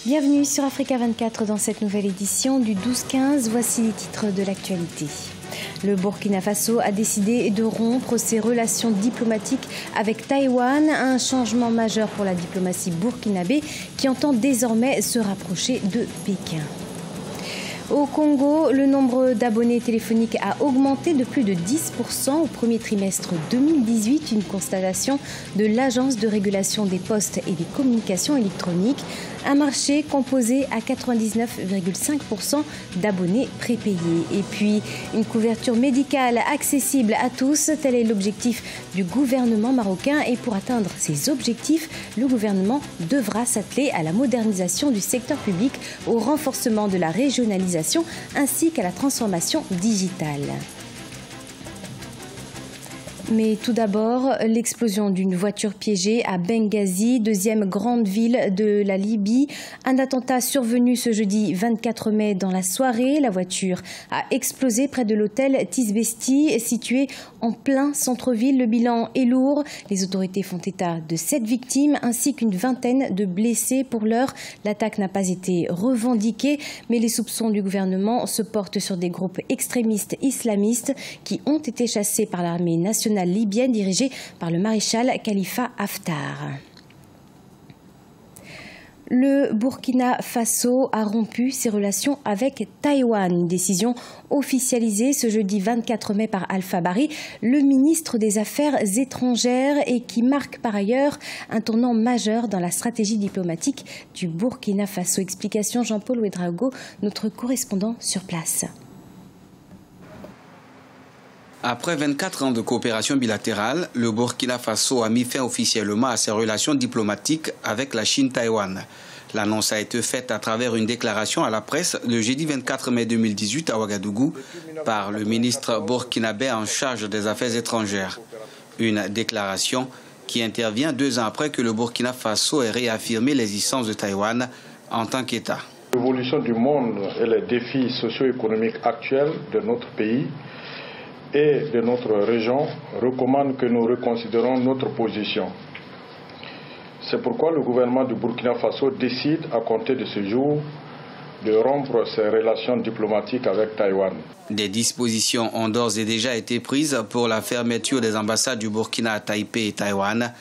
Bienvenue sur Africa 24 dans cette nouvelle édition du 12-15. Voici les titres de l'actualité. Le Burkina Faso a décidé de rompre ses relations diplomatiques avec Taïwan, un changement majeur pour la diplomatie burkinabé qui entend désormais se rapprocher de Pékin. Au Congo, le nombre d'abonnés téléphoniques a augmenté de plus de 10% au premier trimestre 2018, une constatation de l'Agence de régulation des postes et des communications électroniques, un marché composé à 99,5% d'abonnés prépayés. Et puis, une couverture médicale accessible à tous, tel est l'objectif du gouvernement marocain. Et pour atteindre ces objectifs, le gouvernement devra s'atteler à la modernisation du secteur public, au renforcement de la régionalisation ainsi qu'à la transformation digitale. Mais tout d'abord, l'explosion d'une voiture piégée à Benghazi, deuxième grande ville de la Libye. Un attentat survenu ce jeudi 24 mai dans la soirée. La voiture a explosé près de l'hôtel Tisbesti, situé en plein centre-ville. Le bilan est lourd. Les autorités font état de 7 victimes ainsi qu'une vingtaine de blessés. Pour l'heure, l'attaque n'a pas été revendiquée, mais les soupçons du gouvernement se portent sur des groupes extrémistes islamistes qui ont été chassés par l'armée nationale libyenne dirigée par le maréchal Khalifa Haftar. Le Burkina Faso a rompu ses relations avec Taïwan. Une décision officialisée ce jeudi 24 mai par Alpha Bari, le ministre des Affaires étrangères, et qui marque par ailleurs un tournant majeur dans la stratégie diplomatique du Burkina Faso. Explication Jean-Paul Ouedraogo, notre correspondant sur place. Après 24 ans de coopération bilatérale, le Burkina Faso a mis fin officiellement à ses relations diplomatiques avec la Chine-Taïwan. L'annonce a été faite à travers une déclaration à la presse le jeudi 24 mai 2018 à Ouagadougou par le ministre burkinabé en charge des Affaires étrangères. Une déclaration qui intervient 2 ans après que le Burkina Faso ait réaffirmé l'existence de Taïwan en tant qu'État. L'évolution du monde et les défis socio-économiques actuels de notre pays et de notre région recommandent que nous reconsidérons notre position. C'est pourquoi le gouvernement du Burkina Faso décide, à compter de ce jour, de rompre ses relations diplomatiques avec Taïwan. Des dispositions ont d'ores et déjà été prises pour la fermeture des ambassades du Burkina à Taipei et Taïwan,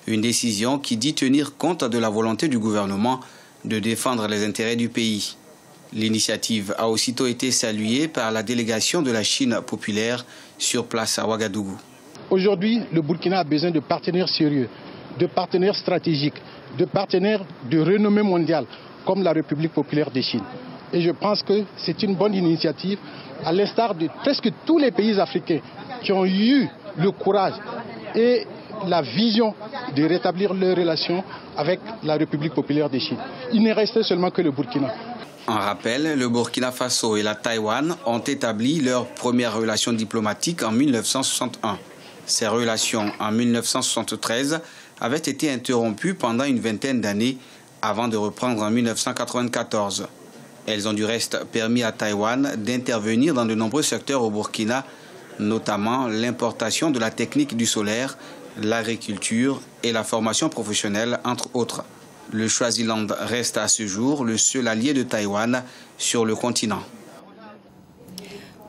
une décision qui dit tenir compte de la volonté du gouvernement de défendre les intérêts du pays. L'initiative a aussitôt été saluée par la délégation de la Chine populaire sur place à Ouagadougou. Aujourd'hui, le Burkina a besoin de partenaires sérieux, de partenaires stratégiques, de partenaires de renommée mondiale, comme la République populaire de Chine. Et je pense que c'est une bonne initiative, à l'instar de presque tous les pays africains qui ont eu le courage et la vision de rétablir leurs relations avec la République populaire de Chine. Il n'est resté seulement que le Burkina. En rappel, le Burkina Faso et la Taïwan ont établi leurs premières relations diplomatiques en 1961. Ces relations, en 1973, avaient été interrompues pendant une vingtaine d'années avant de reprendre en 1994. Elles ont du reste permis à Taïwan d'intervenir dans de nombreux secteurs au Burkina, notamment l'importation de la technique du solaire, l'agriculture et la formation professionnelle, entre autres. Le Swaziland reste à ce jour le seul allié de Taïwan sur le continent.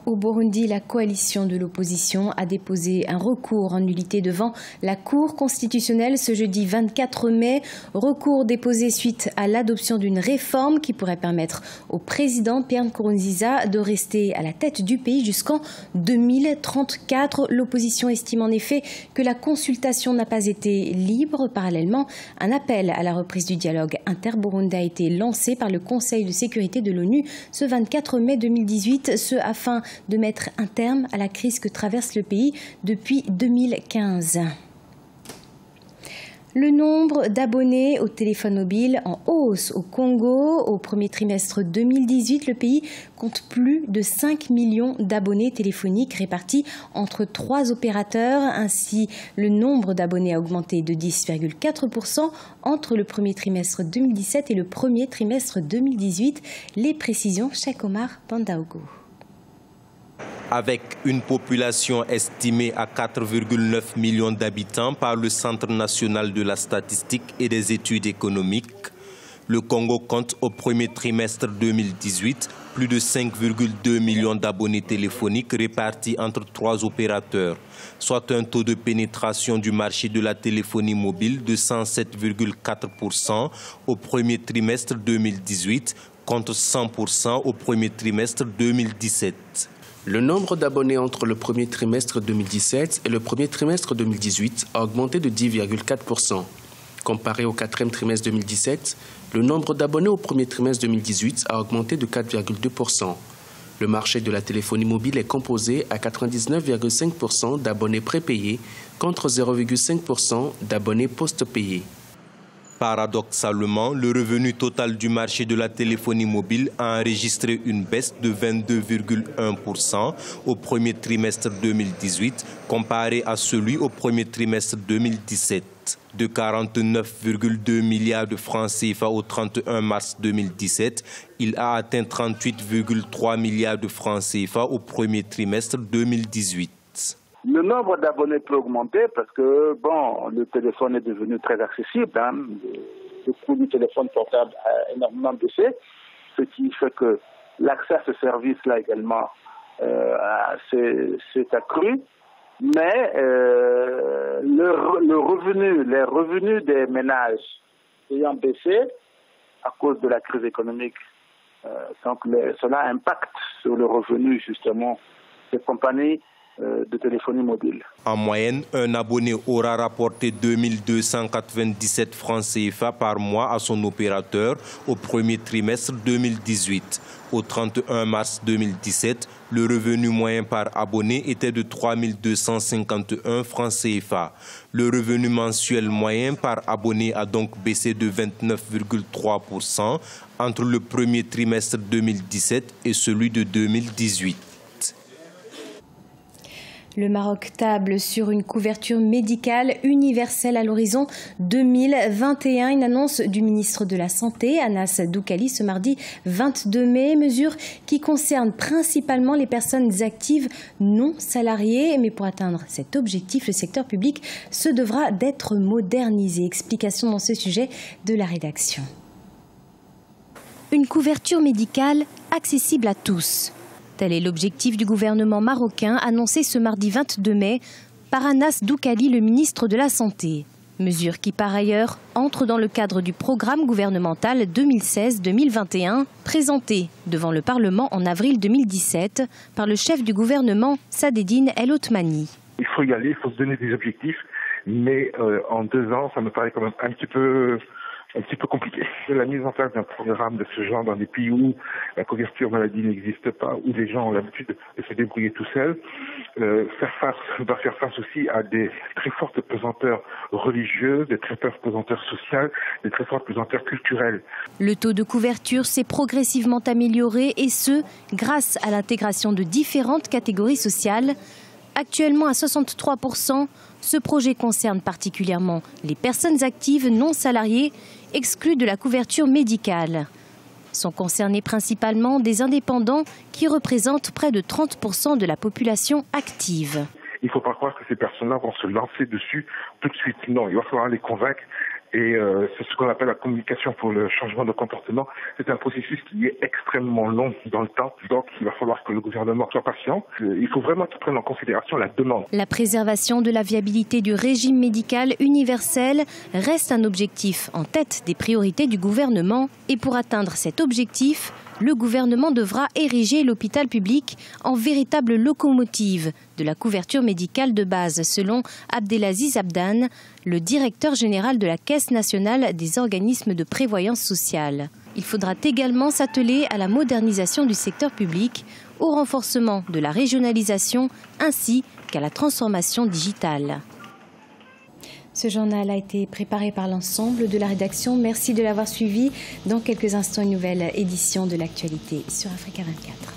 Au Burundi, la coalition de l'opposition a déposé un recours en nullité devant la Cour constitutionnelle ce jeudi 24 mai. Recours déposé suite à l'adoption d'une réforme qui pourrait permettre au président Pierre Nkurunziza de rester à la tête du pays jusqu'en 2034. L'opposition estime en effet que la consultation n'a pas été libre. Parallèlement, un appel à la reprise du dialogue inter-burundais a été lancé par le Conseil de sécurité de l'ONU ce 24 mai 2018, ce afin de mettre un terme à la crise que traverse le pays depuis 2015. Le nombre d'abonnés au téléphone mobile en hausse au Congo. Au premier trimestre 2018, le pays compte plus de 5 millions d'abonnés téléphoniques répartis entre 3 opérateurs. Ainsi, le nombre d'abonnés a augmenté de 10,4% entre le premier trimestre 2017 et le premier trimestre 2018. Les précisions, Cheikh Omar Bandaogo. Avec une population estimée à 4,9 millions d'habitants par le Centre national de la statistique et des études économiques, Le Congo compte au premier trimestre 2018 plus de 5,2 millions d'abonnés téléphoniques répartis entre 3 opérateurs, soit un taux de pénétration du marché de la téléphonie mobile de 107,4% au premier trimestre 2018 contre 100% au premier trimestre 2017. Le nombre d'abonnés entre le premier trimestre 2017 et le premier trimestre 2018 a augmenté de 10,4%. Comparé au quatrième trimestre 2017, le nombre d'abonnés au premier trimestre 2018 a augmenté de 4,2%. Le marché de la téléphonie mobile est composé à 99,5% d'abonnés prépayés contre 0,5% d'abonnés post-payés. Paradoxalement, le revenu total du marché de la téléphonie mobile a enregistré une baisse de 22,1% au premier trimestre 2018 comparé à celui au premier trimestre 2017. De 49,2 milliards de francs CFA au 31 mars 2017, il a atteint 38,3 milliards de francs CFA au premier trimestre 2018. Le nombre d'abonnés peut augmenter parce que, le téléphone est devenu très accessible. Le coût du téléphone portable a énormément baissé, ce qui fait que l'accès à ce service-là également s'est accru. Mais les revenus des ménages ayant baissé à cause de la crise économique, donc cela impacte sur le revenu justement des compagnies de téléphonie mobile. En moyenne, un abonné aura rapporté 2297 francs CFA par mois à son opérateur au premier trimestre 2018. Au 31 mars 2017, le revenu moyen par abonné était de 3251 francs CFA. Le revenu mensuel moyen par abonné a donc baissé de 29,3% entre le premier trimestre 2017 et celui de 2018. Le Maroc table sur une couverture médicale universelle à l'horizon 2021. Une annonce du ministre de la Santé, Anas Doukali, ce mardi 22 mai. Mesure qui concerne principalement les personnes actives non salariées. Mais pour atteindre cet objectif, le secteur public se devra d'être modernisé. Explication dans ce sujet de la rédaction. Une couverture médicale accessible à tous. Tel est l'objectif du gouvernement marocain annoncé ce mardi 22 mai par Anas Doukali, le ministre de la Santé. Mesure qui par ailleurs entre dans le cadre du programme gouvernemental 2016-2021 présenté devant le Parlement en avril 2017 par le chef du gouvernement Saadedine El Othmani. Il faut y aller, il faut se donner des objectifs, mais en 2 ans, ça me paraît quand même un petit peu compliqué. La mise en place d'un programme de ce genre dans des pays où la couverture maladie n'existe pas, où les gens ont l'habitude de se débrouiller tout seuls, doit faire face aussi à des très fortes pesanteurs religieuses, des très fortes pesanteurs sociales, des très fortes pesanteurs culturelles. Le taux de couverture s'est progressivement amélioré et ce, grâce à l'intégration de différentes catégories sociales. Actuellement à 63%, ce projet concerne particulièrement les personnes actives non salariées exclues de la couverture médicale. Sont concernés principalement des indépendants qui représentent près de 30% de la population active. Il ne faut pas croire que ces personnes-là vont se lancer dessus tout de suite. Non, il va falloir les convaincre. Et c'est ce qu'on appelle la communication pour le changement de comportement. C'est un processus qui est extrêmement long dans le temps. Donc, il va falloir que le gouvernement soit patient. Il faut vraiment qu'il prenne en considération la demande. La préservation de la viabilité du régime médical universel reste un objectif en tête des priorités du gouvernement. Et pour atteindre cet objectif, le gouvernement devra ériger l'hôpital public en véritable locomotive de la couverture médicale de base, selon Abdelaziz Abdan, le directeur général de la Caisse nationale des organismes de prévoyance sociale. Il faudra également s'atteler à la modernisation du secteur public, au renforcement de la régionalisation ainsi qu'à la transformation digitale. Ce journal a été préparé par l'ensemble de la rédaction. Merci de l'avoir suivi. Dans quelques instants, une nouvelle édition de l'actualité sur Africa 24.